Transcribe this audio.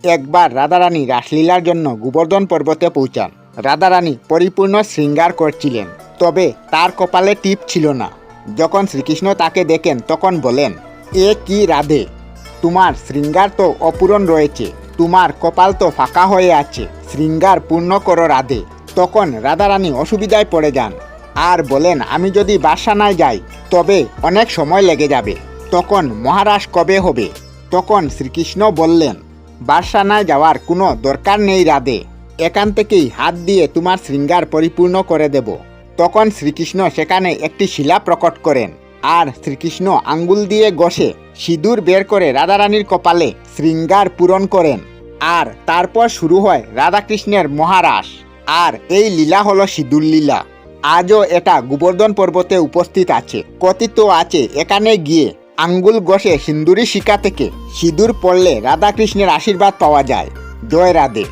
একবার রাধারানী রাসলীলার জন্য গোবর্ধন পর্বতে পৌঁছান। রাধারানী পরিপূর্ণ শৃঙ্গার করছিলেন, তবে তার কপালে টিপ ছিল না। যখন শ্রীকৃষ্ণ তাকে দেখেন তখন বলেন, এ কি রাধে, তোমার শৃঙ্গার তো অপূরণ রয়েছে, তোমার কপাল তো ফাঁকা হয়ে আছে, শৃঙ্গার পূর্ণ করো রাধে। তখন রাধারানী অসুবিধায় পড়ে যান আর বলেন, আমি যদি বাদশানায় যাই তবে অনেক সময় লেগে যাবে, তখন মহারাজ কবে হবে? তখন শ্রীকৃষ্ণ বললেন, বাদশানায় যাওয়ার কোনো দরকার নেই রাধে, এখান থেকেই হাত দিয়ে তোমার শৃঙ্গার পরিপূর্ণ করে দেব। তখন শ্রীকৃষ্ণ সেখানে একটি শিলা প্রকট করেন আর শ্রীকৃষ্ণ আঙ্গুল দিয়ে ঘষে সিঁদুর বের করে রাধারানীর কপালে শৃঙ্গার পূরণ করেন। আর তারপর শুরু হয় রাধাকৃষ্ণের মহারাস। আর এই লীলা হলো সিঁদুর লীলা। আজও এটা গোবর্ধন পর্বতে উপস্থিত আছে। কথিত আছে এখানে গিয়ে আঙ্গুল ঘষে সিন্দুরি শিকা থেকে সিঁদুর পড়লে রাধাকৃষ্ণের আশীর্বাদ পাওয়া যায়। জয় রাধে।